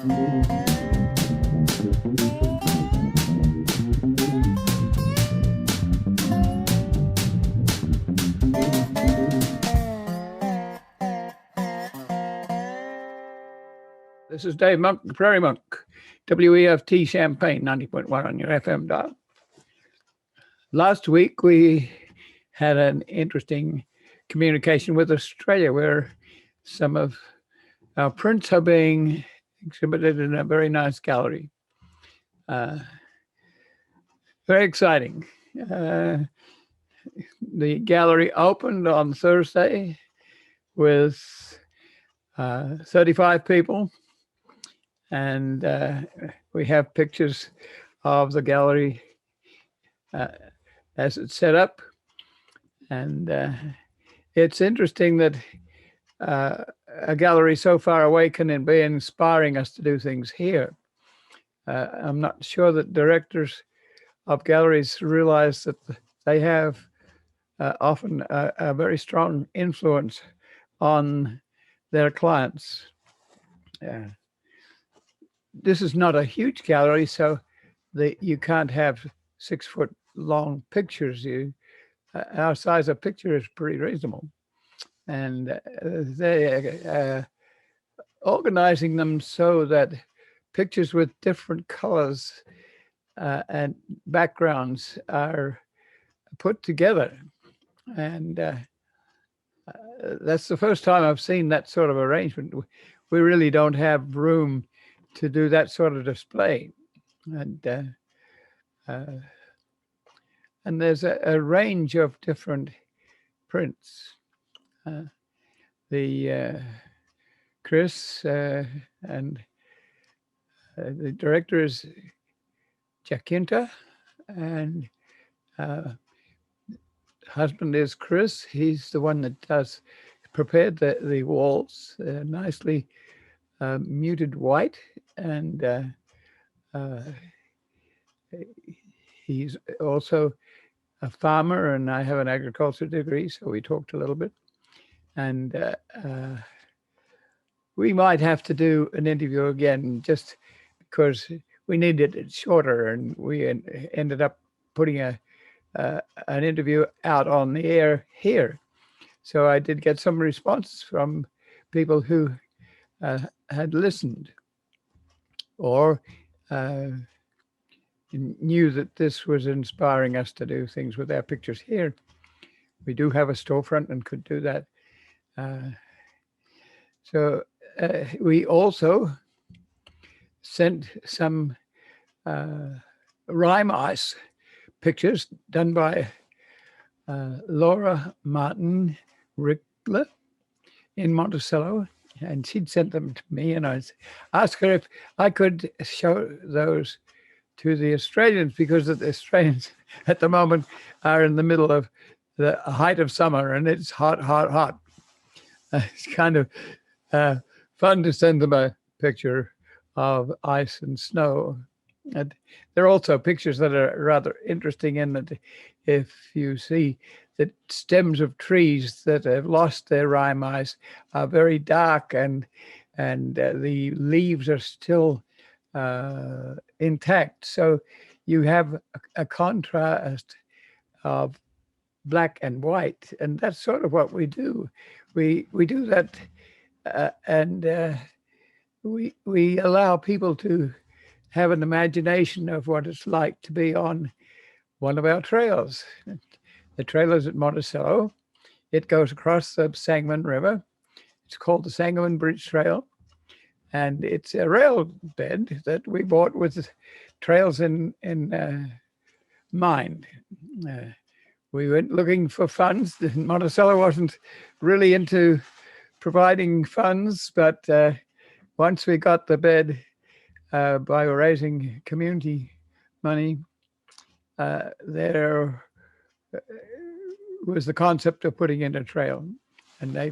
This is Dave Monk, the Prairie Monk, WEFT Champaign, 90.1 on your FM dial. Last week, we had an interesting communication with Australia where some of our prints are being exhibited in a very nice gallery. Very exciting. The gallery opened on Thursday with 35 people. And we have pictures of the gallery as it's set up. And it's interesting that a gallery so far away can be inspiring us to do things here. I'm not sure that directors of galleries realize that they have often a very strong influence on their clients. This is not a huge gallery, so you can't have 6-foot long pictures. Our size of picture is pretty reasonable. And they organizing them so that pictures with different colors and backgrounds are put together. And that's the first time I've seen that sort of arrangement. We really don't have room to do that sort of display. And there's a range of different prints. Chris and the director is Jacinta, and husband is Chris. He's the one that prepared the walls, nicely muted white, and he's also a farmer, and I have an agriculture degree, so we talked a little bit. And we might have to do an interview again just because we needed it shorter, and we ended up putting an interview out on the air here. So I did get some responses from people who had listened or knew that this was inspiring us to do things with our pictures here. We do have a storefront and could do that. So we also sent some rime ice pictures done by Laura Martin Rickler in Monticello, and she'd sent them to me, and I asked her if I could show those to the Australians, because the Australians at the moment are in the middle of the height of summer, and it's hot, hot, hot. It's kind of fun to send them a picture of ice and snow. And there are also pictures that are rather interesting in that if you see the stems of trees that have lost their rime ice are very dark, and the leaves are still intact. So you have a contrast of black and white, and that's sort of what we do. We do that, and we allow people to have an imagination of what it's like to be on one of our trails. The trail is at Monticello. It goes across the Sangamon River. It's called the Sangamon Bridge Trail, and it's a rail bed that we bought with trails in mind. We went looking for funds. Monticello wasn't really into providing funds, but once we got the bed by raising community money, there was the concept of putting in a trail, and they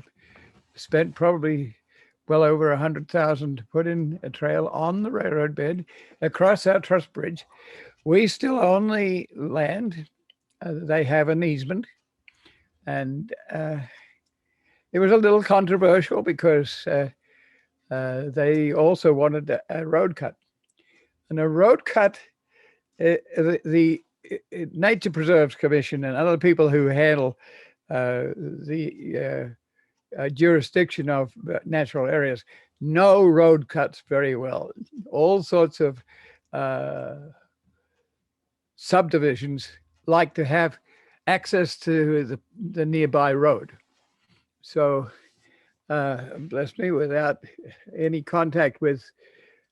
spent probably well over $100,000 to put in a trail on the railroad bed across our truss bridge. We still own the land. They have an easement, and it was a little controversial because they also wanted a road cut. And a road cut, the Nature Preserves Commission and other people who handle the jurisdiction of natural areas know road cuts very well. All sorts of subdivisions like to have access to the nearby road. So, bless me, without any contact with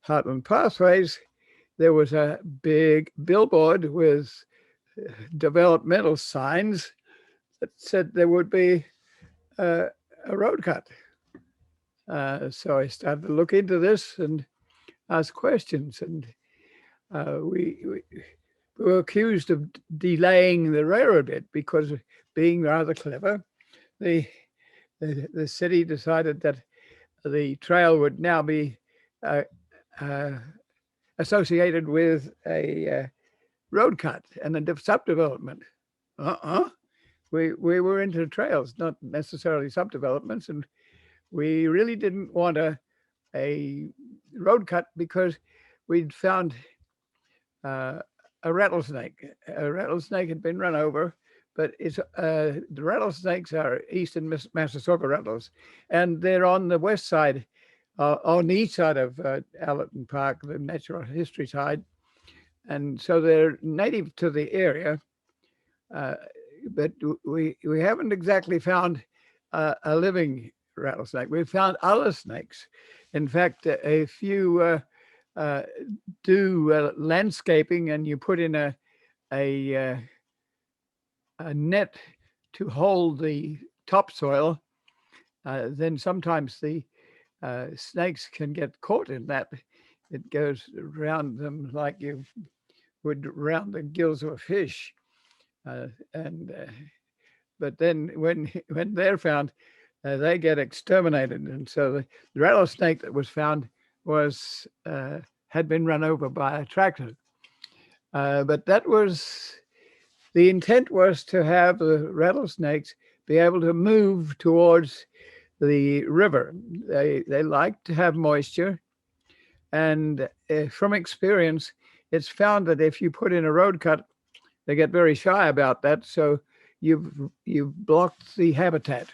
Heartland Pathways, there was a big billboard with developmental signs that said there would be a road cut. So I started to look into this and ask questions, and we were accused of delaying the railroad bit because, being rather clever, the city decided that the trail would now be associated with a road cut and a subdevelopment. We were into trails, not necessarily subdevelopments, and we really didn't want a road cut because we'd found a rattlesnake. A rattlesnake had been run over, but the rattlesnakes are eastern Massasauga rattles, and they're on the west side, on the east side of Allerton Park, the natural history side, and so they're native to the area. But we haven't exactly found a living rattlesnake. We've found other snakes. In fact, if you do landscaping and you put in a net to hold the topsoil, then sometimes the snakes can get caught in that. It goes around them like you would around the gills of a fish. But then when they're found, they get exterminated. And so the rattlesnake that was found was had been run over by a tractor. But that was the intent, was to have the rattlesnakes be able to move towards the river. They like to have moisture, and from experience, it's found that if you put in a road cut, they get very shy about that. So you've blocked the habitat.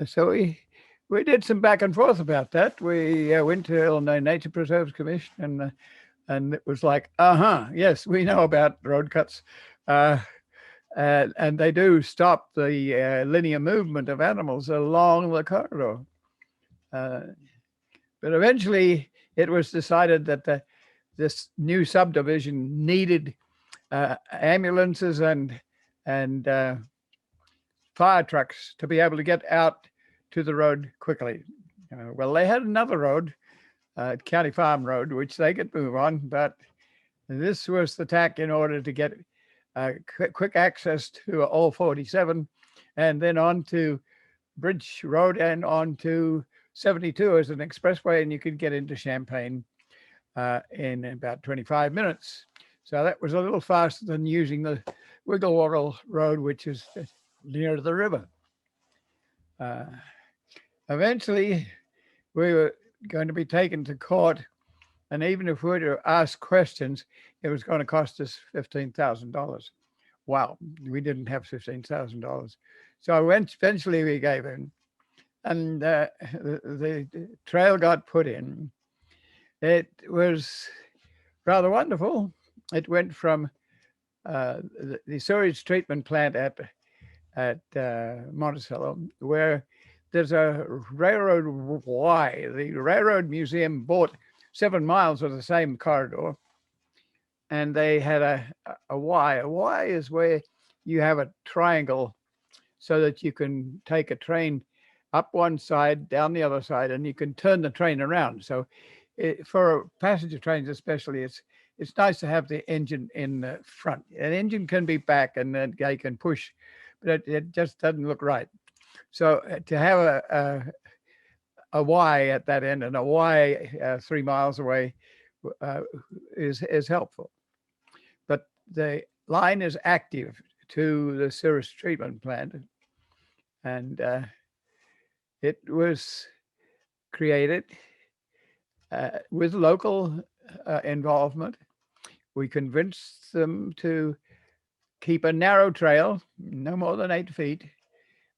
So we did some back and forth about that. We went to Illinois Nature Preserves Commission, and it was like, yes, we know about road cuts, and they do stop the linear movement of animals along the corridor. But eventually, it was decided that this new subdivision needed ambulances and fire trucks to be able to get out to the road quickly. Well, they had another road, County Farm Road, which they could move on, but this was the tack in order to get quick access to all 47, and then on to Bridge Road and on to 72 as an expressway, and you could get into Champaign in about 25 minutes. So that was a little faster than using the Wiggle Woggle Road, which is near the river. Eventually, we were going to be taken to court, and even if we were to ask questions, it was going to cost us $15,000. Wow, we didn't have $15,000. So eventually we gave in, and the trail got put in. It was rather wonderful. It went from the sewage treatment plant at Monticello, where there's a railroad Y. The Railroad Museum bought 7 miles of the same corridor, and they had a Y. A Y is where you have a triangle so that you can take a train up one side, down the other side, and you can turn the train around. So for passenger trains especially, it's nice to have the engine in the front. An engine can be back and then they can push, but it just doesn't look right. So to have a Y at that end and a Y 3 miles away is helpful. But the line is active to the sewage treatment plant, and it was created with local involvement. We convinced them to keep a narrow trail, no more than 8 feet,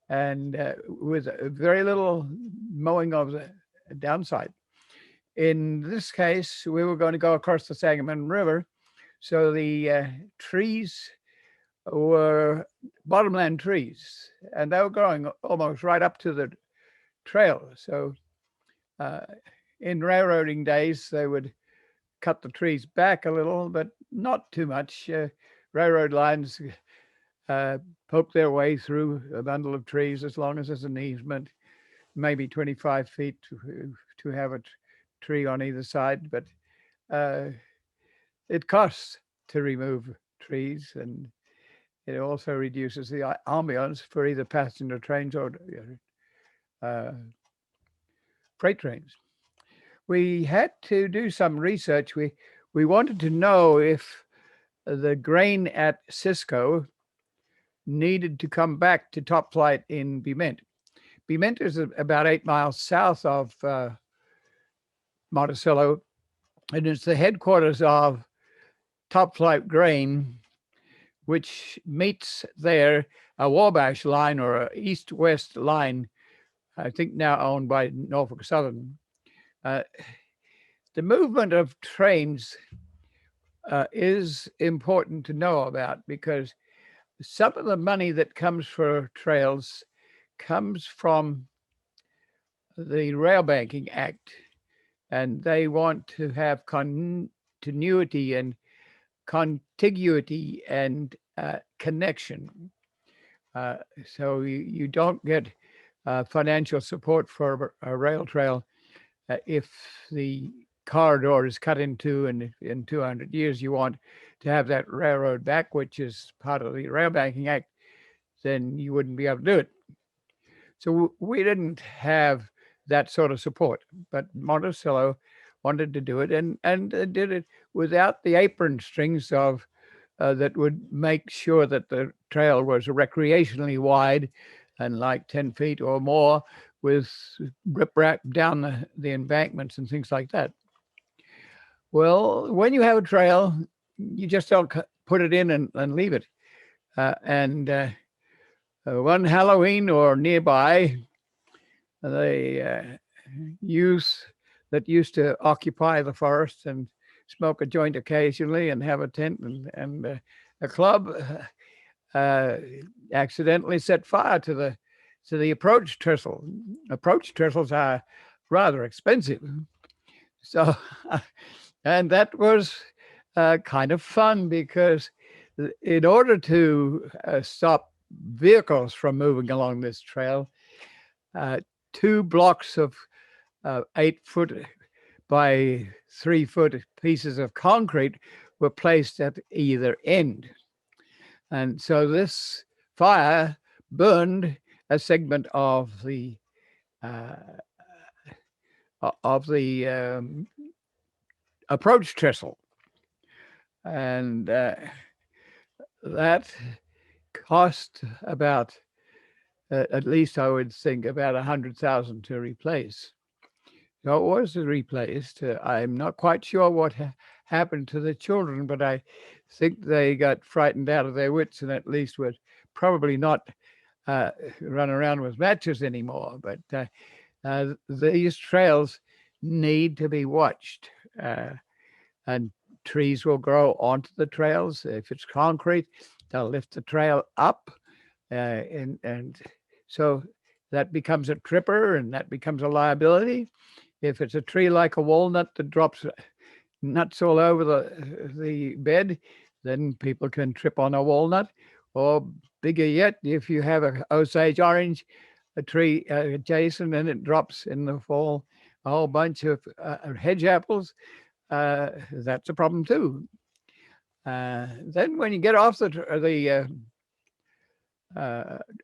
and with very little mowing of the downside. In this case, we were going to go across the Sangamon River, so the trees were bottomland trees, and they were growing almost right up to the trail. So uh, in railroading days, they would cut the trees back a little, but not too much. Railroad lines poke their way through a bundle of trees as long as there's an easement, maybe 25 feet to have a tree on either side. But uh, it costs to remove trees, and it also reduces the ambiance for either passenger trains or uh, freight trains. We had to do some research. We wanted to know if the grain at Cisco needed to come back to top flight in Bement. Bement is about 8 miles south of Monticello, and it's the headquarters of Top Flight Grain, which meets there a Wabash line or a east-west line, I think now owned by Norfolk Southern. Uh, the movement of trains is important to know about because some of the money that comes for trails comes from the Rail Banking Act, and they want to have continuity and contiguity and connection. So you don't get financial support for a rail trail if the corridor is cut in two, and in 200 years you want to have that railroad back, which is part of the Rail Banking Act, then you wouldn't be able to do it. So we didn't have that sort of support, but Monticello wanted to do it, and did it without the apron strings of that would make sure that the trail was recreationally wide and like 10 feet or more, with riprap down the embankments and things like that. Well, when you have a trail, you just don't put it in and leave it. And one Halloween or nearby, the youth that used to occupy the forest and smoke a joint occasionally and have a tent and a club accidentally set fire to the approach trestle. Approach trestles are rather expensive, so and that was kind of fun because in order to stop vehicles from moving along this trail, 2 blocks of 8 foot by 3 foot pieces of concrete were placed at either end. And so this fire burned a segment of the approach trestle, and that cost about, at least I would think, about 100,000 to replace. So it was replaced. I'm not quite sure what happened to the children, but I think they got frightened out of their wits and at least would probably not run around with matches anymore. But these trails need to be watched, and trees will grow onto the trails. If it's concrete, they'll lift the trail up, and so that becomes a tripper, and that becomes a liability. If it's a tree like a walnut that drops nuts all over the bed, then people can trip on a walnut. Or bigger yet, if you have a Osage orange, a tree adjacent, and it drops in the fall a whole bunch of hedge apples, that's a problem too. Then when you get off the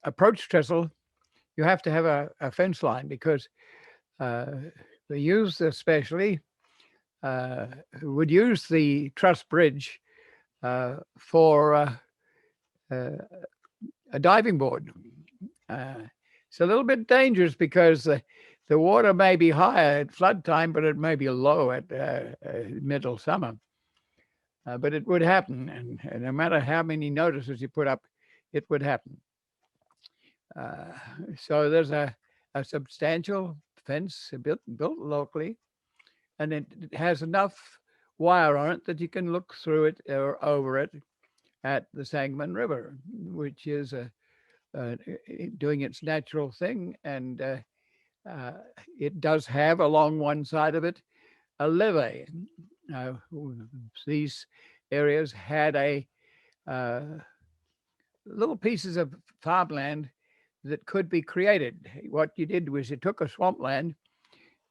approach trestle, you have to have a fence line because the youth especially would use the truss bridge for a diving board. It's a little bit dangerous because the water may be higher at flood time, but it may be low at middle summer. But it would happen, and no matter how many notices you put up, it would happen. Uh, so there's a substantial fence built locally, and it has enough wire on it that you can look through it or over it at the Sangamon River, which is doing its natural thing. And uh, it does have along one side of it a levee. These areas had uh, little pieces of farmland that could be created. What you did was you took a swampland,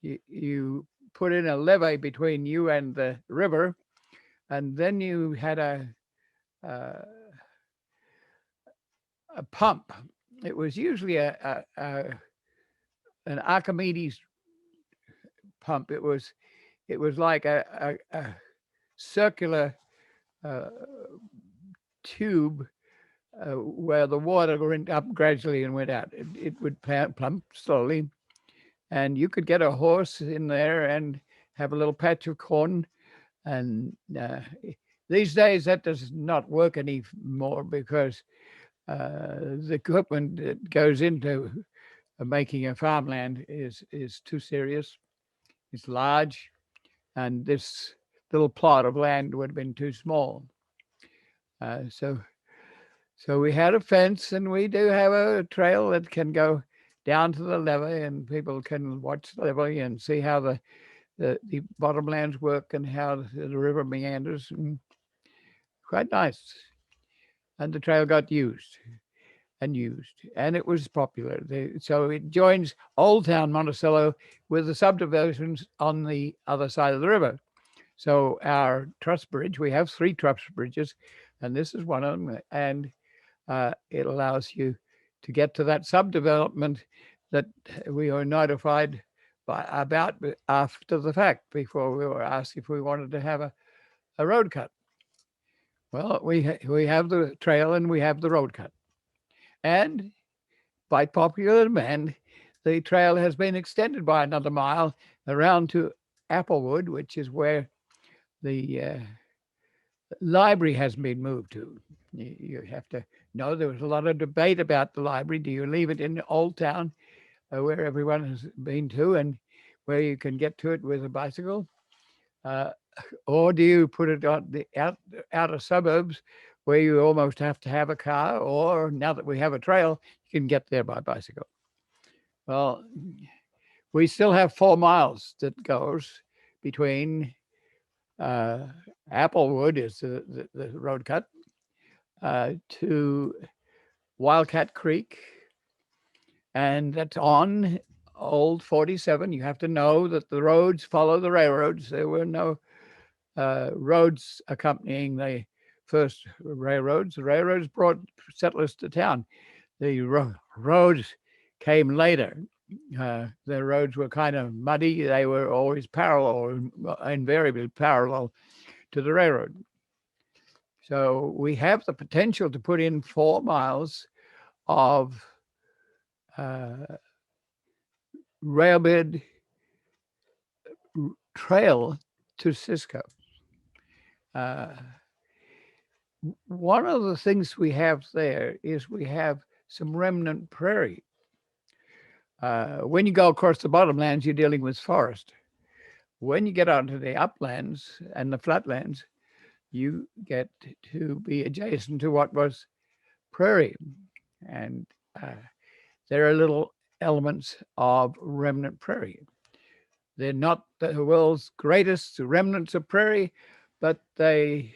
you put in a levee between you and the river, and then you had uh, a pump. It was usually an Archimedes pump. It was like a circular uh, tube where the water went up gradually and went out. It would plump slowly, and you could get a horse in there and have a little patch of corn. And these days that does not work anymore because the equipment that goes into making a farmland is too serious. It's large, and this little plot of land would have been too small. So we had a fence, and we do have a trail that can go down to the levee, and people can watch the levee and see how the bottomlands work and how the river meanders. And quite nice. And the trail got used, and it was popular. So it joins Old Town Monticello with the subdivisions on the other side of the river. So our truss bridge, we have 3 truss bridges, and this is one of them. And it allows you to get to that subdevelopment that we were notified about after the fact, before we were asked if we wanted to have a road cut. Well, we have the trail and we have the road cut. And by popular demand, the trail has been extended by another mile around to Applewood, which is where the library has been moved to. You have to know there was a lot of debate about the library. Do you leave it in Old Town, where everyone has been to and where you can get to it with a bicycle? Or do you put it on the outer suburbs where you almost have to have a car? Or now that we have a trail, you can get there by bicycle. Well, we still have 4 miles that goes between Applewood is the road cut to Wildcat Creek, and that's on Old 47. You have to know that the roads follow the railroads. There were no roads accompanying the first railroads. The railroads brought settlers to town. The roads came later. The roads were kind of muddy. They were always parallel, invariably parallel to the railroad. So we have the potential to put in 4 miles of railbed trail to Cisco. One of the things we have there is we have some remnant prairie. When you go across the bottomlands, you're dealing with forest. When you get onto the uplands and the flatlands, you get to be adjacent to what was prairie. And there are little elements of remnant prairie. They're not the world's greatest remnants of prairie, but they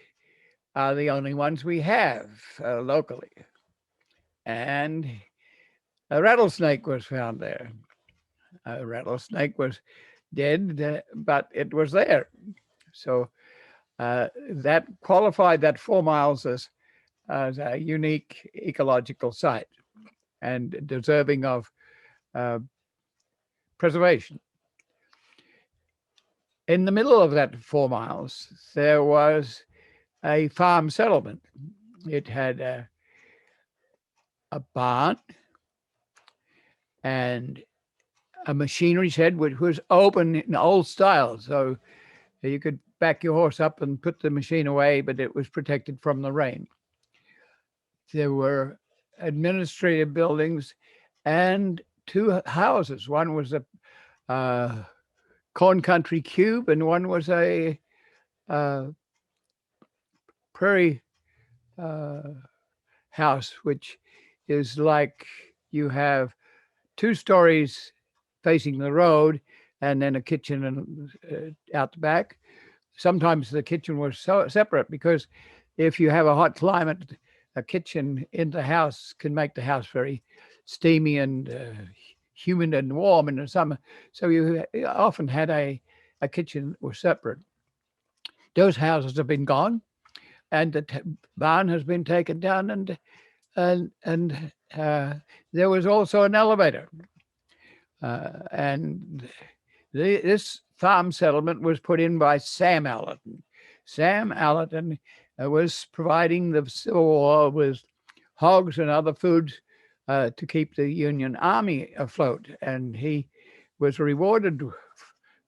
are the only ones we have locally. And a rattlesnake was found there. A rattlesnake was dead, but it was there. So that qualified that 4 miles as a unique ecological site and deserving of preservation. In the middle of that 4 miles, there was a farm settlement. It had a barn and a machinery shed which was open in old style. So you could back your horse up and put the machine away, but it was protected from the rain. There were administrative buildings and two houses. One was a corn country cube, and one was a prairie house, which is like you have 2 stories facing the road and then a kitchen and out the back. Sometimes the kitchen was so separate because if you have a hot climate, a kitchen in the house can make the house very steamy and humid and warm in the summer. So you often had a kitchen that was separate. Those houses have been gone, and the barn has been taken down, and there was also an elevator, and this farm settlement was put in by Sam Allerton. Sam Allerton was providing the Civil War with hogs and other foods to keep the Union Army afloat, and he was rewarded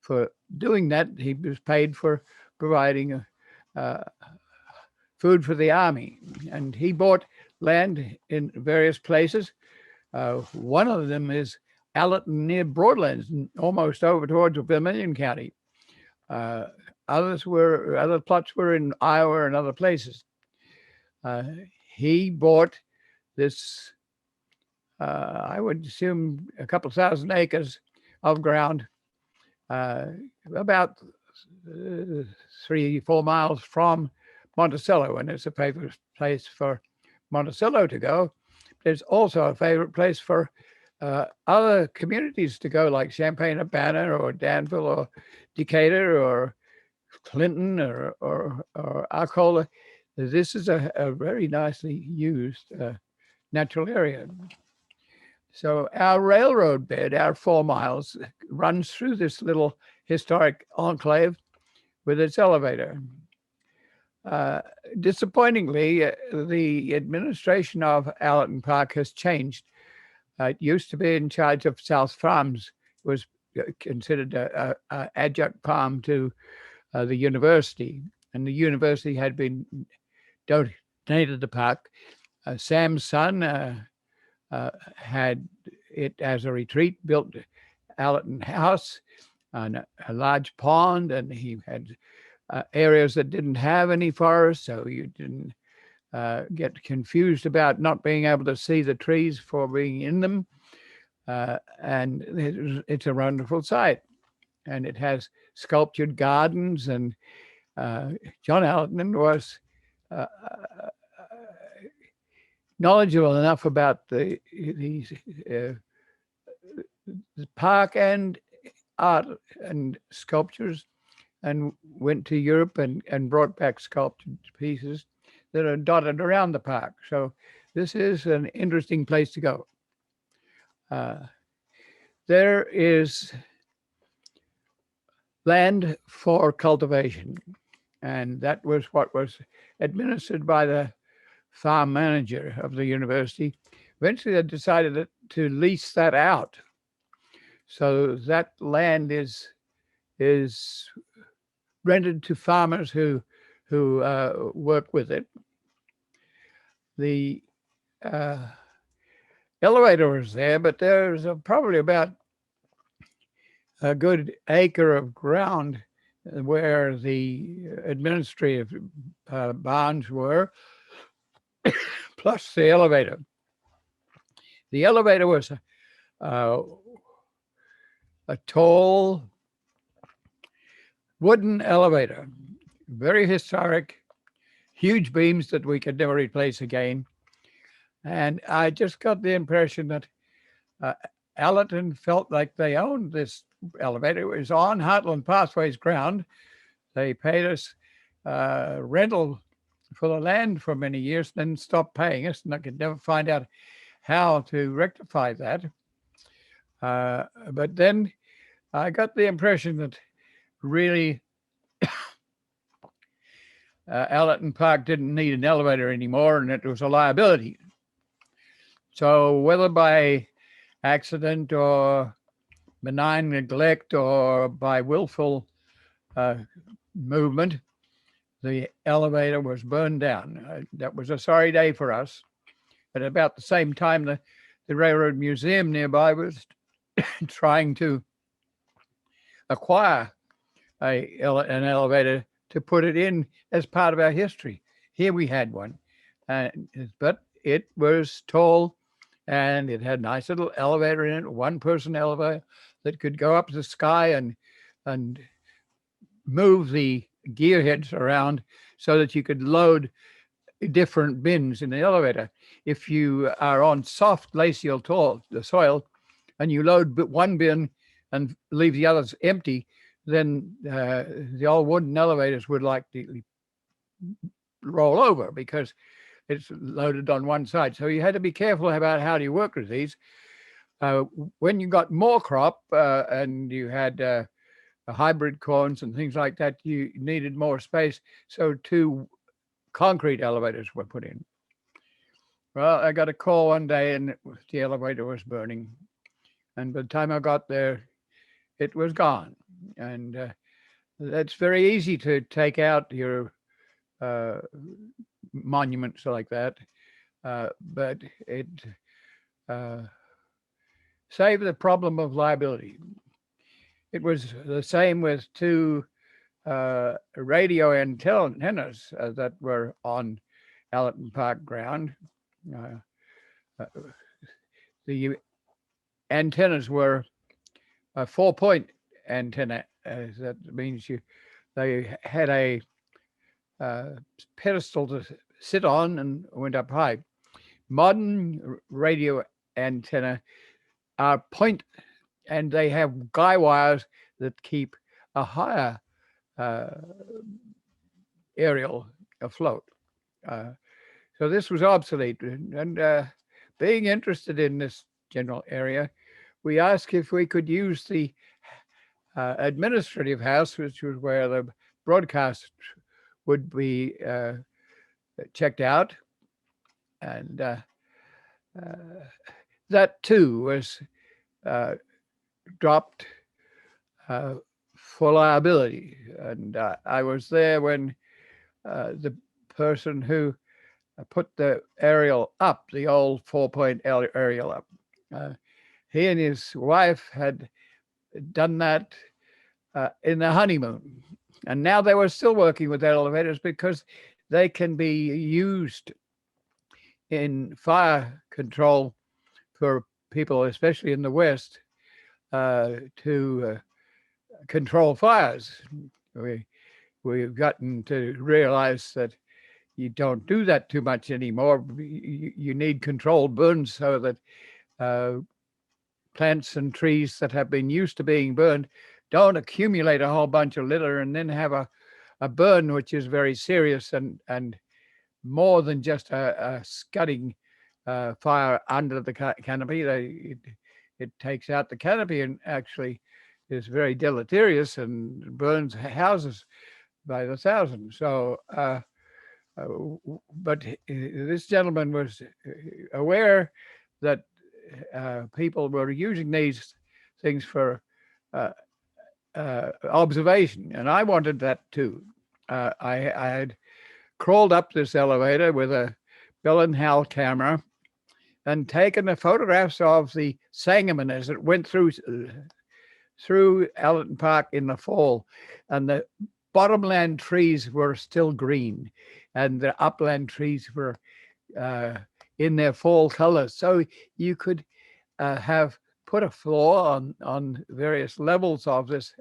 for doing that. He was paid for providing food for the army, and he bought land in various places. One of them is Allerton near Broadlands, almost over towards Vermilion County. Other plots were in Iowa and other places. He bought this, I would assume, a couple thousand acres of ground, about 3-4 miles from Monticello, and it's a favorite place for Monticello to go. There's also a favorite place for other communities to go, like Champaign-Urbana or Danville or Decatur or Clinton or Arcola. This is a very nicely used natural area. So our railroad bed, our 4 miles, runs through this little historic enclave with its elevator. Disappointingly, the administration of Allerton Park has changed. It used to be in charge of South Farms. It was considered an adjunct farm to the university, and the university had been donated the park. Sam's son had it as a retreat, built Allerton House on a large pond, and he had areas that didn't have any forest, so you didn't get confused about not being able to see the trees for being in them. And it's a wonderful site. And it has sculptured gardens, and John Allerton was knowledgeable enough about the park and art and sculptures, and went to Europe and brought back sculptured pieces that are dotted around the park. So this is an interesting place to go. There is land for cultivation, and that was what was administered by the farm manager of the university. Eventually, they decided to lease that out. So that land is rented to farmers who work with it. The elevator was there, but there's probably about a good acre of ground where the administrative barns were, plus the elevator. The elevator was a tall wooden elevator, very historic, huge beams that we could never replace again. And I just got the impression that Allerton felt like they owned this elevator. It was on Heartland Pathways ground. They paid us rental for the land for many years, then stopped paying us, and I could never find out how to rectify that. But then I got the impression that really Allerton Park didn't need an elevator anymore, and it was a liability. So whether by accident or benign neglect or by willful uh, movement, the elevator was burned down. That was a sorry day for us. At about the same time, the Railroad Museum nearby was trying to acquire an elevator to put it in as part of our history. Here we had one, but it was tall and it had a nice little elevator in it, one-person elevator that could go up to the sky and move the gearheads around so that you could load different bins in the elevator. If you are on soft glacial soil and you load one bin and leave the others empty, then the old wooden elevators would likely roll over because it's loaded on one side. So you had to be careful about how do you work with these. When you got more crop and you had hybrid corns and things like that, you needed more space. So 2 concrete elevators were put in. Well, I got a call one day and the elevator was burning. And by the time I got there, it was gone. And it's very easy to take out your monuments like that, but it saved the problem of liability. It was the same with 2 radio antennas that were on Allerton Park ground. The antennas were a 4-point antenna. That means they had a pedestal to sit on and went up high. Modern radio antenna are point, and they have guy wires that keep a higher aerial afloat. So this was obsolete. And being interested in this general area, we asked if we could use the administrative house, which was where the broadcast would be checked out. And that too was dropped for liability. And I was there when the person who put the aerial up, the old 4-point aerial up, he and his wife had done that in their honeymoon. And now they were still working with elevators because they can be used in fire control for people, especially in the West, to control fires. We've gotten to realize that you don't do that too much anymore. You need controlled burns so that plants and trees that have been used to being burned don't accumulate a whole bunch of litter and then have a burn which is very serious and more than just a scudding fire under the canopy. It takes out the canopy and actually is very deleterious and burns houses by the thousand. So, but this gentleman was aware that people were using these things for observation, and I wanted that too. I had crawled up this elevator with a Bell and Howell camera and taken the photographs of the Sangamon as it went through Allerton Park in the fall, and the bottomland trees were still green, and the upland trees were in their fall colors. So you could have put a floor on various levels of this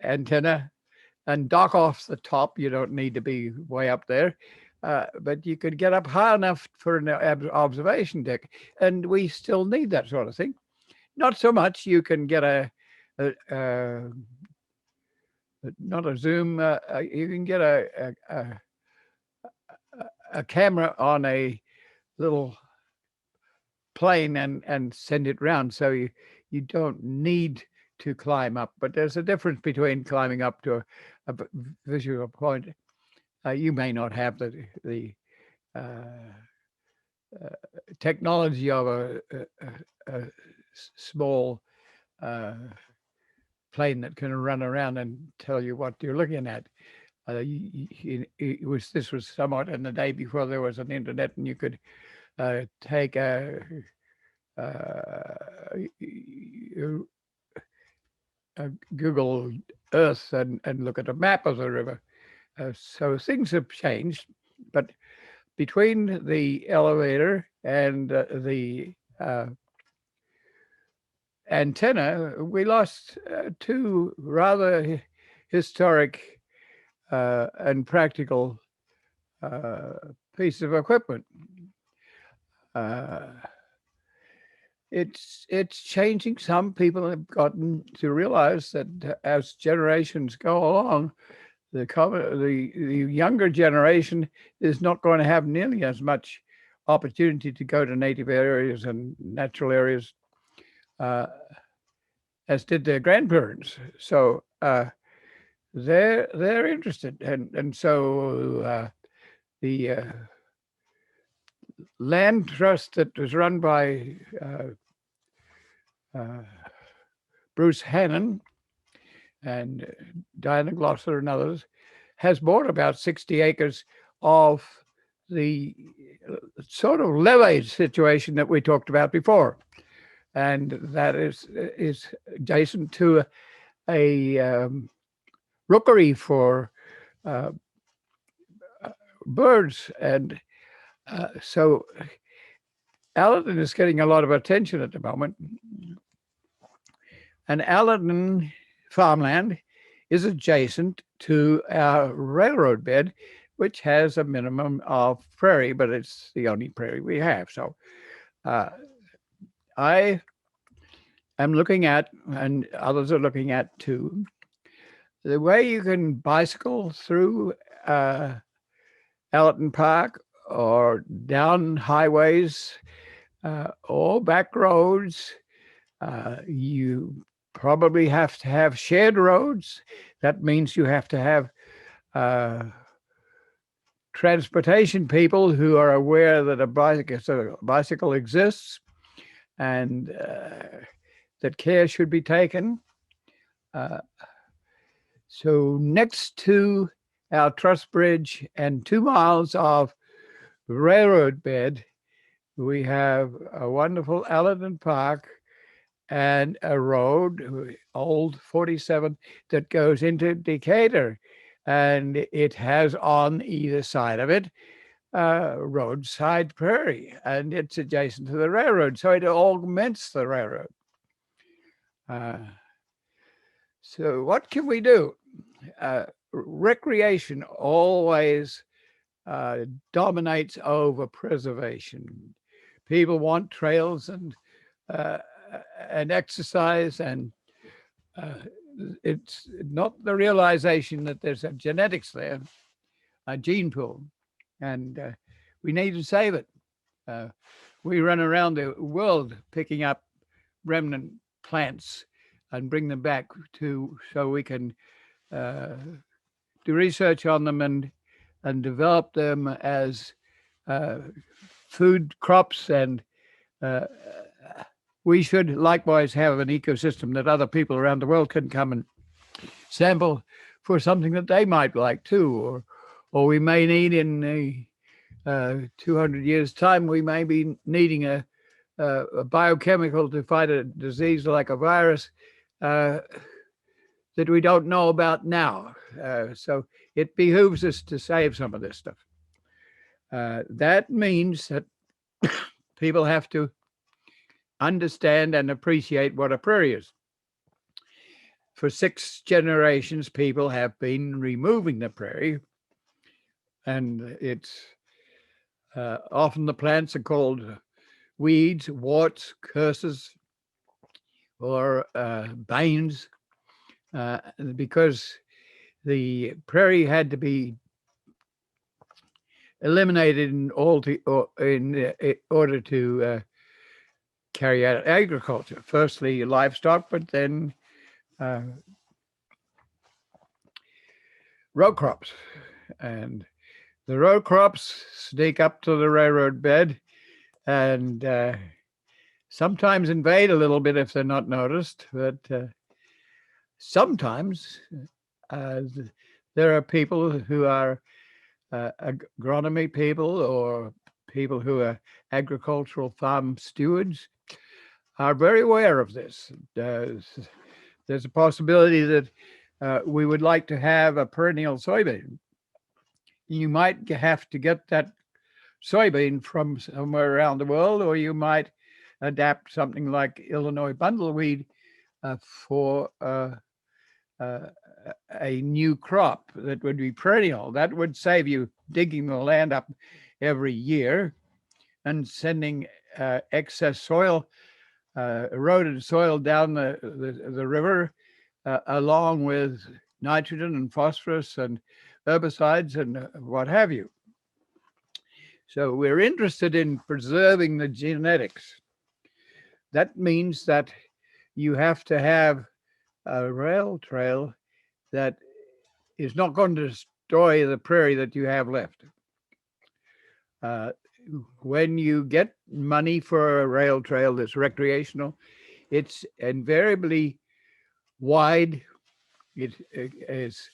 antenna and dock off the top. You don't need to be way up there, but you could get up high enough for an observation deck, and we still need that sort of thing. Not so much. You can get not a zoom. You can get a camera on a little plane and send it round, so you don't need to climb up. But there's a difference between climbing up to a visual point. You may not have the technology of a small plane that can run around and tell you what you're looking at. This was somewhat in the day before there was an internet, and you could take uh, a Google Earth and look at a map of the river. So things have changed, but between the elevator and the antenna, we lost two rather historic and practical pieces of equipment. It's changing. Some people have gotten to realize that as generations go along, the younger generation is not going to have nearly as much opportunity to go to native areas and natural areas as did their grandparents. So they're interested, and so the land trust that was run by Bruce Hannon and Diana Glosser and others has bought about 60 acres of the sort of levee situation that we talked about before. And that is adjacent to a rookery for birds. And so Allerton is getting a lot of attention at the moment. And Allerton farmland is adjacent to our railroad bed, which has a minimum of prairie, but it's the only prairie we have. So I am looking at, and others are looking at too, the way you can bicycle through Allerton Park or down highways or back roads. You probably have to have shared roads. That means you have to have transportation people who are aware that a bicycle exists and that care should be taken. So next to our truss bridge and 2 miles of railroad bed, we have a wonderful Allerton Park and a road, old 47, that goes into Decatur. And it has on either side of it roadside prairie, and it's adjacent to the railroad. So it augments the railroad. So what can we do? Recreation always dominates over preservation. People want trails and exercise, and it's not the realization that there's a genetics there, a gene pool, and we need to save it. We run around the world picking up remnant plants and bring them back so we can do research on them and develop them as food crops, and we should likewise have an ecosystem that other people around the world can come and sample for something that they might like too, or we may need in 200 years' time, we may be needing a biochemical to fight a disease like a virus that we don't know about now. So it behooves us to save some of this stuff. That means that people have to understand and appreciate what a prairie is. For 6 generations, people have been removing the prairie, and it's often the plants are called weeds, warts, curses, or banes, because the prairie had to be eliminated in order to carry out agriculture. Firstly, livestock, but then row crops. And the row crops sneak up to the railroad bed and sometimes invade a little bit if they're not noticed, but sometimes uh, there are people who are agronomy people or people who are agricultural farm stewards are very aware of this. There's a possibility that we would like to have a perennial soybean. You might have to get that soybean from somewhere around the world, or you might adapt something like Illinois bundleweed for uh, a new crop that would be perennial. That would save you digging the land up every year and sending excess soil, eroded soil down the river, along with nitrogen and phosphorus and herbicides and what have you. So we're interested in preserving the genetics. That means that you have to have a rail trail that is not going to destroy the prairie that you have left. Uh, when you get money for a rail trail that's recreational, it's invariably wide. It is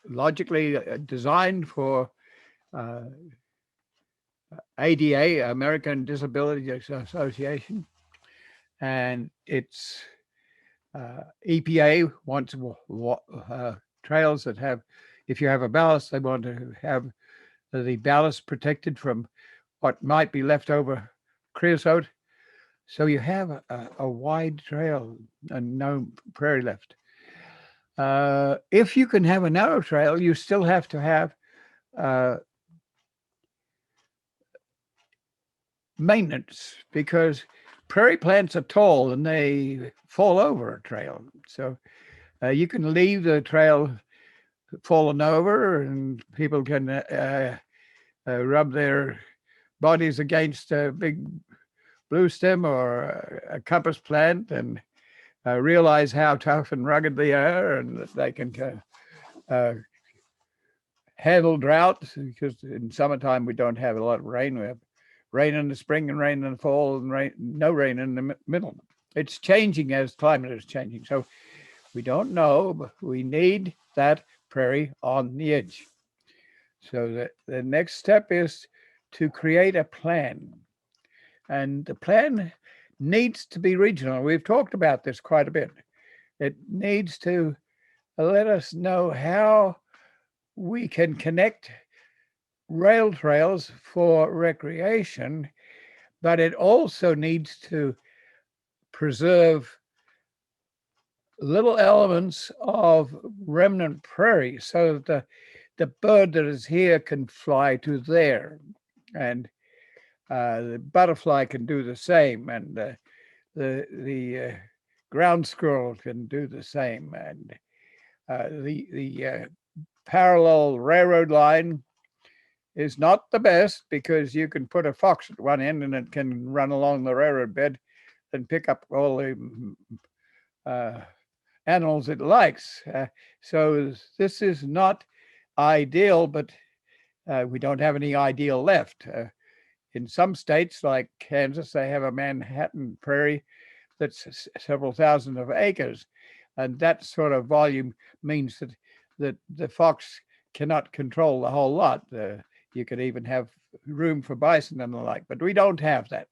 logically designed for ADA, American Disability Association, and it's EPA wants trails that have, if you have a ballast, they want to have the ballast protected from what might be left over creosote. So you have a wide trail and no prairie left. If you can have a narrow trail, you still have to have maintenance, because prairie plants are tall and they fall over a trail. So you can leave the trail fallen over and people can rub their bodies against a big blue stem or a compass plant and realize how tough and rugged they are, and that they can handle drought, because in summertime we don't have a lot of rain. We have rain in the spring and rain in the fall and no rain in the middle. It's changing as climate is changing. So we don't know, but we need that prairie on the edge. So the next step is to create a plan. And the plan needs to be regional. We've talked about this quite a bit. It needs to let us know how we can connect rail trails for recreation, but it also needs to preserve little elements of remnant prairie so that the bird that is here can fly to there, and the butterfly can do the same, and the ground squirrel can do the same, and the parallel railroad line is not the best, because you can put a fox at one end and it can run along the railroad bed and pick up all the animals it likes. So this is not ideal, but we don't have any ideal left. In some states like Kansas, they have a Manhattan prairie that's several thousand of acres. And that sort of volume means that the fox cannot control the whole lot. You could even have room for bison and the like, but we don't have that.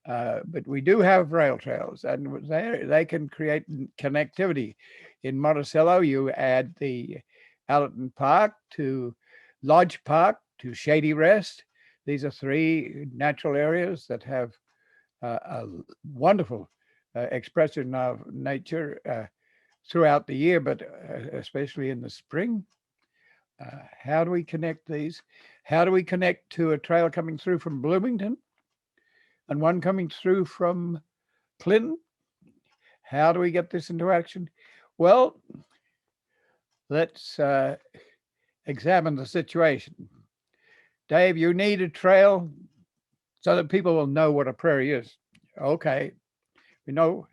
But we do have rail trails, and they can create connectivity. In Monticello, you add the Allerton Park to Lodge Park to Shady Rest. These are three natural areas that have a wonderful expression of nature throughout the year, but especially in the spring. How do we connect these? How do we connect to a trail coming through from Bloomington and one coming through from Clinton? How do we get this into action? Well, let's examine the situation. Dave, you need a trail so that people will know what a prairie is. Okay, we know.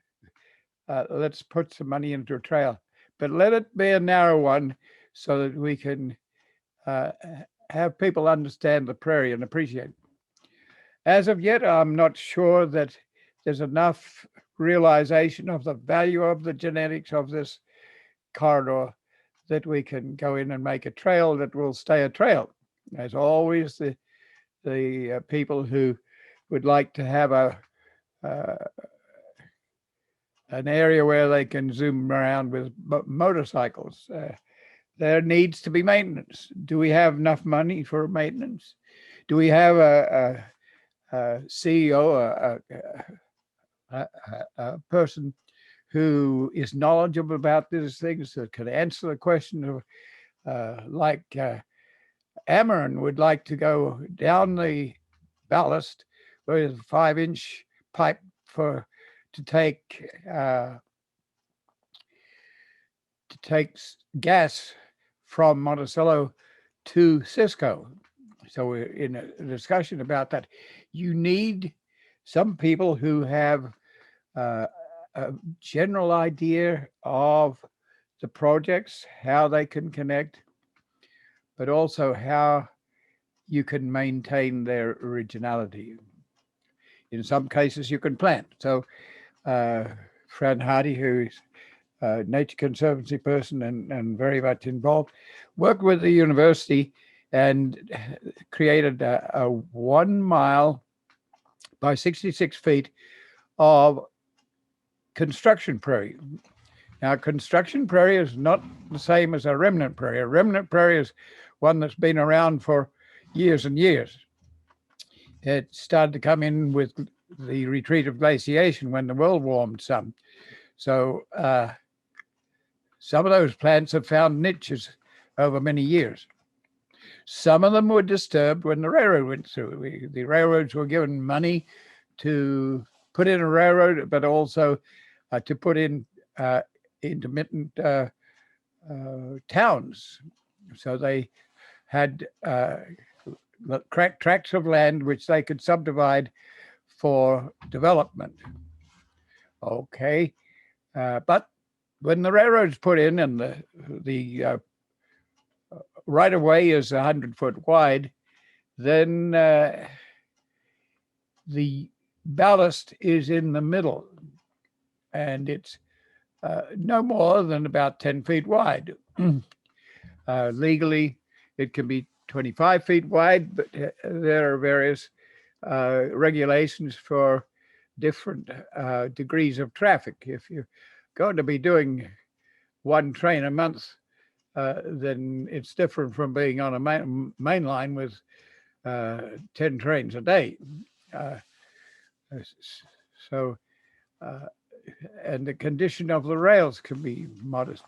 Let's put some money into a trail, but let it be a narrow one so that we can have people understand the prairie and appreciate it. As of yet, I'm not sure that there's enough realization of the value of the genetics of this corridor that we can go in and make a trail that will stay a trail. As always, the people who would like to have uh, an area where they can zoom around with motorcycles. There needs to be maintenance. Do we have enough money for maintenance? Do we have a CEO, a person who is knowledgeable about these things that can answer the question of, like Ameren would like to go down the ballast with a 5-inch pipe to take gas from Monticello to Cisco. So we're in a discussion about that. You need some people who have a general idea of the projects, how they can connect, but also how you can maintain their originality. In some cases, you can plant. So Fran Hardy, who's a Nature Conservancy person and very much involved, worked with the university and created a 1 mile by 66 feet of construction prairie. Now, construction prairie is not the same as a remnant prairie. A remnant prairie is one that's been around for years and years. It started to come in with the retreat of glaciation when the world warmed some. So some of those plants have found niches over many years. Some of them were disturbed when the railroad went through. The railroads were given money to put in a railroad, but also to put in intermittent towns. So they had tracts of land which they could subdivide for development. Okay, but when the railroads put in and the right of way is 100-foot wide, then the ballast is in the middle, and it's no more than about 10 feet wide. Legally, it can be 25 feet wide, but there are various regulations for different degrees of traffic. If you're going to be doing one train a month, then it's different from being on a main line with 10 trains a day. And the condition of the rails can be modest.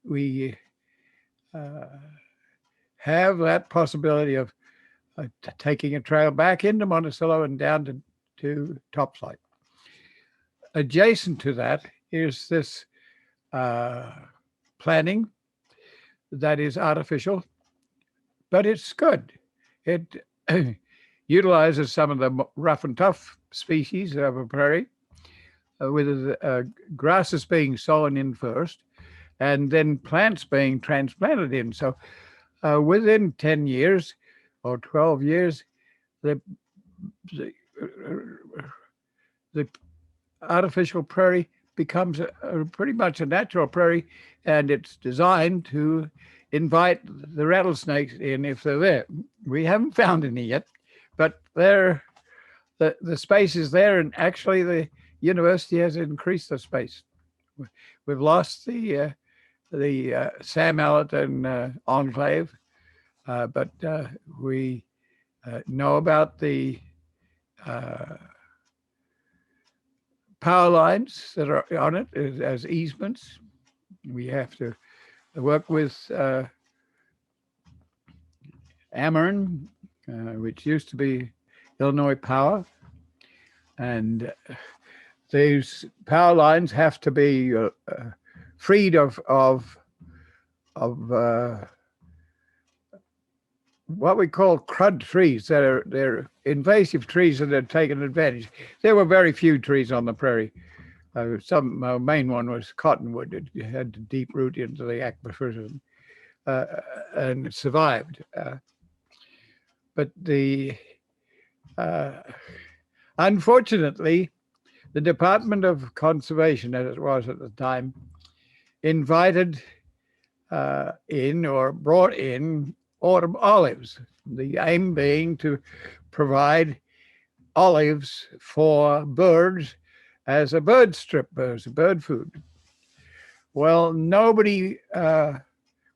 We have that possibility of taking a trail back into Monticello and down to Topside. Adjacent to that is this planning that is artificial, but it's good. It utilizes some of the rough and tough species of a prairie, with grasses being sown in first, and then plants being transplanted in. So within 10 years or 12 years, the artificial prairie becomes pretty much a natural prairie, and it's designed to invite the rattlesnakes in if they're there. We haven't found any yet, but the space is there, and actually the university has increased the space. We've lost the Sam Allerton enclave, but we know about the power lines that are on it as easements. We have to work with Ameren, which used to be Illinois Power, and these power lines have to be freed of what we call crud trees. They're invasive trees that are taken advantage. There were very few trees on the prairie. Some main one was cottonwood. It had to deep root into the aquifers and survived. but unfortunately, the Department of Conservation, as it was at the time, invited in or brought in autumn olives. The aim being to provide olives for birds as a bird strip, as a bird food. Well, nobody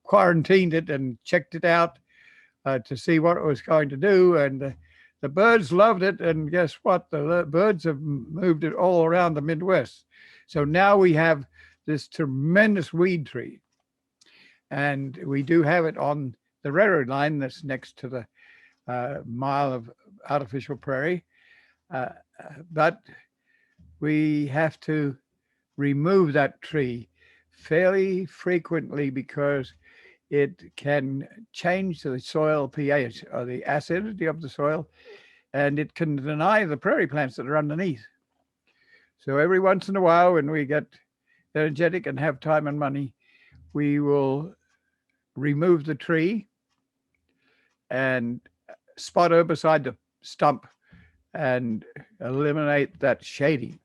quarantined it and checked it out to see what it was going to do. And the birds loved it. And guess what? The birds have moved it all around the Midwest. So now we have this tremendous weed tree. And we do have it on the railroad line that's next to the mile of artificial prairie. But we have to remove that tree fairly frequently because it can change the soil pH or the acidity of the soil, and it can deny the prairie plants that are underneath. So every once in a while, when we get energetic and have time and money, we will remove the tree and spot herbicide the stump and eliminate that shading.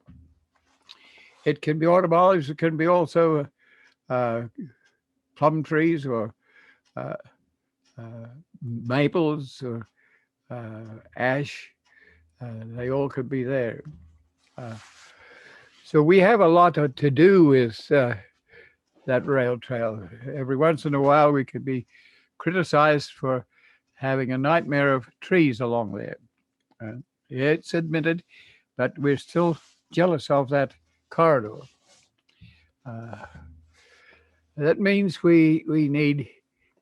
It can be autumn olives. It can be also plum trees or maples or ash. They all could be there. So we have a lot to do with that rail trail. Every once in a while, we could be criticized for having a nightmare of trees along there. It's admitted, but we're still jealous of that corridor. That means we need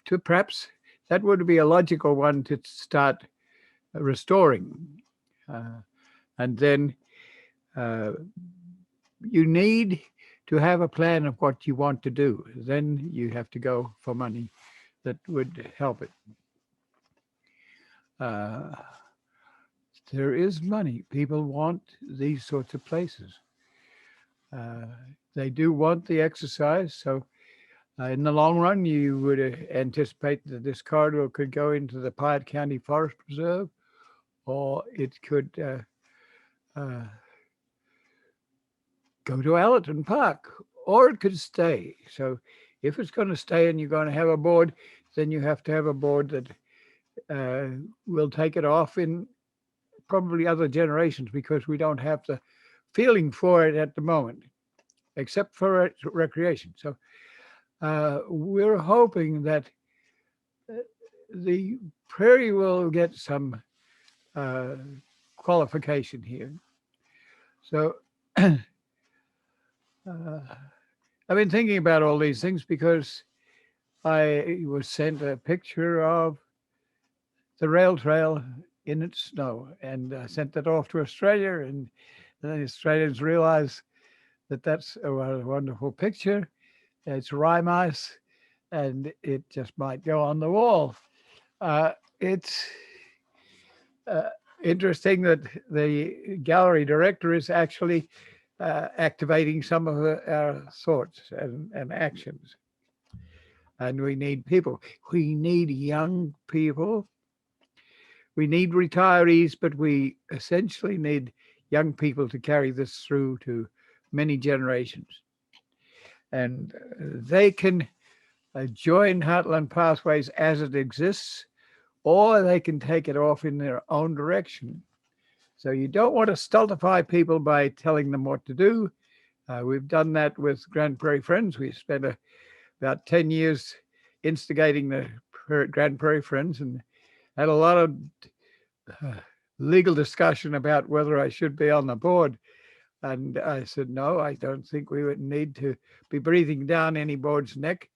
to perhaps, that would be a logical one to start restoring. And then you need to have a plan of what you want to do. Then you have to go for money that would help it. There is money. People want these sorts of places. They do want the exercise. So in the long run, you would anticipate that this corridor could go into the Piatt County Forest Preserve, or it could go to Allerton Park, or it could stay. So if it's going to stay and you're going to have a board, then you have to have a board that will take it off in probably other generations, because we don't have the feeling for it at the moment, except for recreation. So we're hoping that the prairie will get some qualification here. So I've been thinking about all these things because I was sent a picture of the rail trail in its snow, and I sent that off to Australia, and then the Australians realized that that's a wonderful picture. It's rime ice, and it just might go on the wall. It's interesting that the gallery director is actually activating some of our thoughts and actions. And we need people. We need young people. We need retirees, but we essentially need young people to carry this through to many generations. And they can join Heartland Pathways as it exists, or they can take it off in their own direction. So you don't want to stultify people by telling them what to do. We've done that with Grand Prairie Friends. We spent about 10 years instigating the Grand Prairie Friends and had a lot of legal discussion about whether I should be on the board. And I said, no, I don't think we would need to be breathing down any board's neck.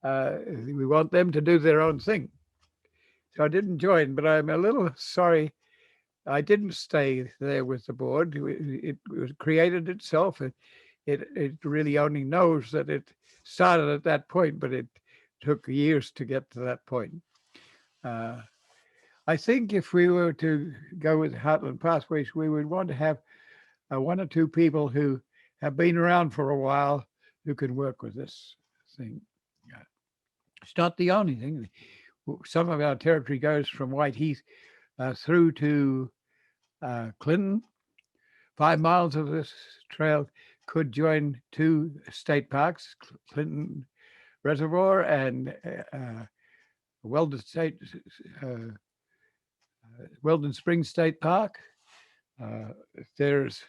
We want them to do their own thing. So I didn't join, but I'm a little sorry I didn't stay there with the board. It created itself. It really only knows that it started at that point, but it took years to get to that point. I think if we were to go with Heartland Pathways, we would want to have one or two people who have been around for a while who can work with this thing. It's not the only thing. Some of our territory goes from White Heath through to Clinton. 5 miles of this trail could join two state parks, Clinton Reservoir and Weldon State, Weldon Springs State Park. There's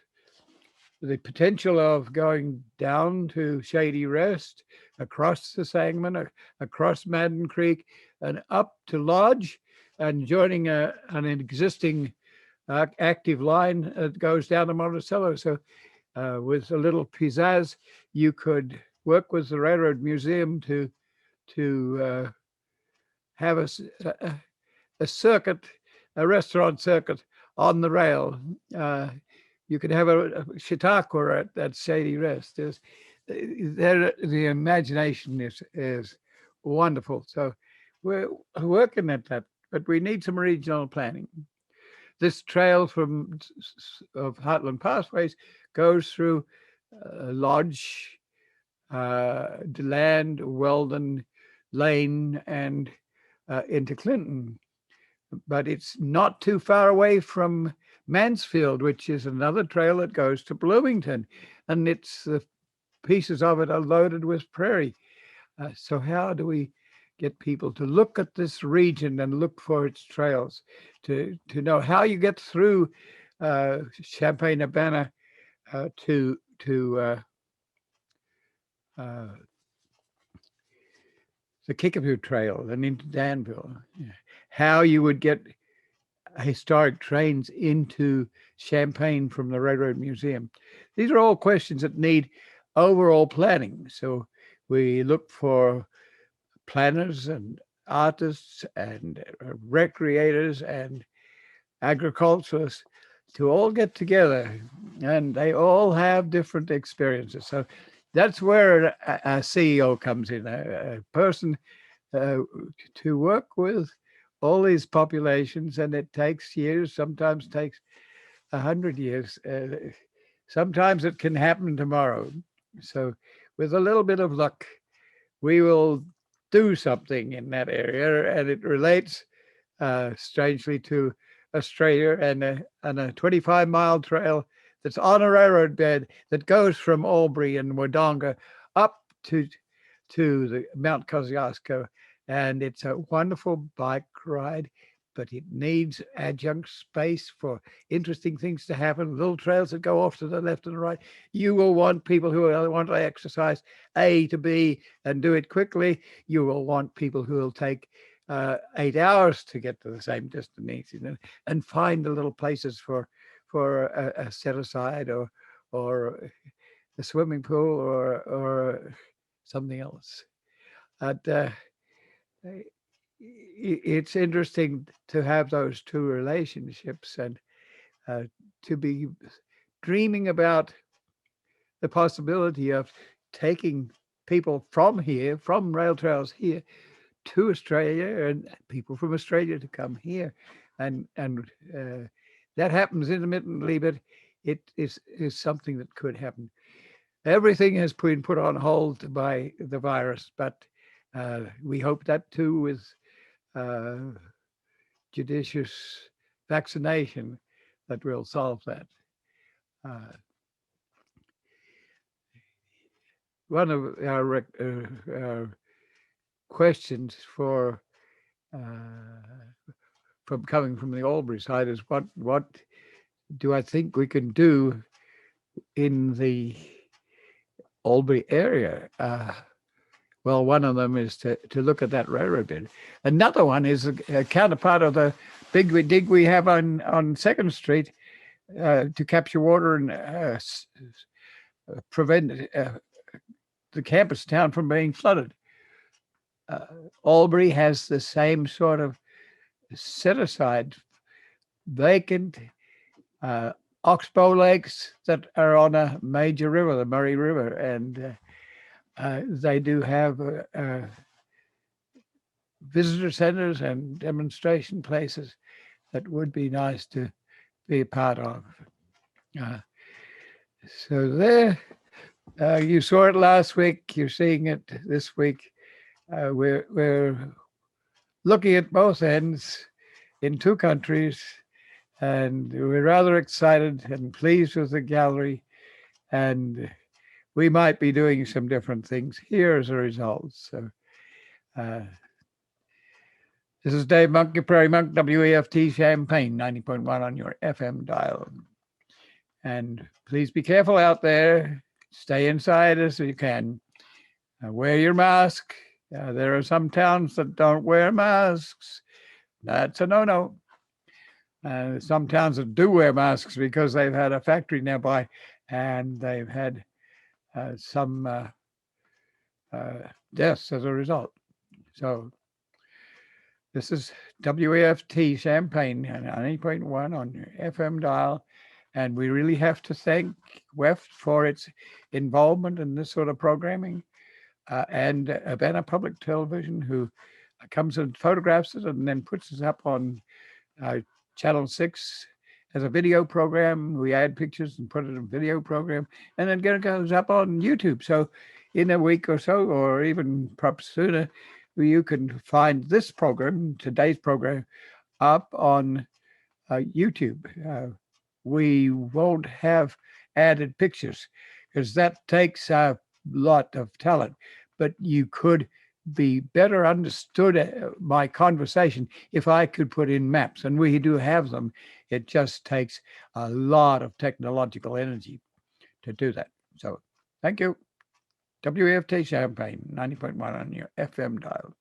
the potential of going down to Shady Rest, across the Sangamon, across Madden Creek, and up to Lodge, and joining an existing active line that goes down to Monticello. So with a little pizzazz, you could work with the Railroad Museum to have a circuit, a restaurant circuit on the rail. You could have a Chautauqua at Shady Rest. The imagination is wonderful. So we're working at that, but we need some regional planning. This trail of Heartland Pathways goes through Lodge, DeLand, Weldon, Lane, and into Clinton. But it's not too far away from Mansfield, which is another trail that goes to Bloomington, and the pieces of it are loaded with prairie. So how do we get people to look at this region and look for its trails, to know how you get through Champaign-Urbana to the Kickapoo Trail and into Danville, how you would get historic trains into Champaign from the Railroad Museum. These are all questions that need overall planning. So we look for planners and artists and recreators and agriculturists to all get together, and they all have different experiences. So that's where a CEO comes in, a person to work with all these populations, and it takes years, sometimes takes 100 years. Sometimes it can happen tomorrow. So with a little bit of luck, we will do something in that area, and it relates strangely to Australia and a 25-mile trail that's on a railroad bed that goes from Albury and Wodonga up to the Mount Kosciuszko, and it's a wonderful bike ride, but it needs adjunct space for interesting things to happen, little trails that go off to the left and the right. You will want people who want to exercise A to B and do it quickly. You will want people who will take 8 hours to get to the same destination, and find the little places for a set aside or a swimming pool or something else. It's interesting to have those two relationships, and to be dreaming about the possibility of taking people from here, from rail trails here, to Australia, and people from Australia to come here, and that happens intermittently, but it is something that could happen. Everything has been put on hold by the virus, but we hope that too, with judicious vaccination, that will solve that. One of our questions from coming from the Albury side is what do I think we can do in the Albury area? Well, one of them is to look at that railroad bed. Another one is a counterpart of the big dig we have on 2nd Street to capture water and prevent the campus town from being flooded. Albury has the same sort of set-aside vacant oxbow lakes that are on a major river, the Murray River, and they do have visitor centers and demonstration places that would be nice to be a part of. So there, you saw it last week, you're seeing it this week. We're looking at both ends. in 2 countries, and we're rather excited and pleased with the gallery, and we might be doing some different things here as a result. So this is Dave Monk, your Prairie Monk, WEFT Champaign, 90.1 on your FM dial. And please be careful out there. Stay inside as you can. Wear your mask. There are some towns that don't wear masks. That's a no-no. Some towns that do wear masks because they've had a factory nearby and they've had some deaths as a result. So this is WAFT Champaign, 90.1 on your FM dial. And we really have to thank WEFT for its involvement in this sort of programming, and Urbana Public Television, who comes and photographs it and then puts it up on Channel 6 as a video program. We add pictures and put it in a video program, and then it goes up on YouTube. So in a week or so, or even perhaps sooner, you can find this program, today's program, up on YouTube. We won't have added pictures because that takes a lot of talent, but you could be better understood my conversation if I could put in maps, and we do have them. It just takes a lot of technological energy to do that. So thank you. WFT Champaign, 90.1 on your FM dial.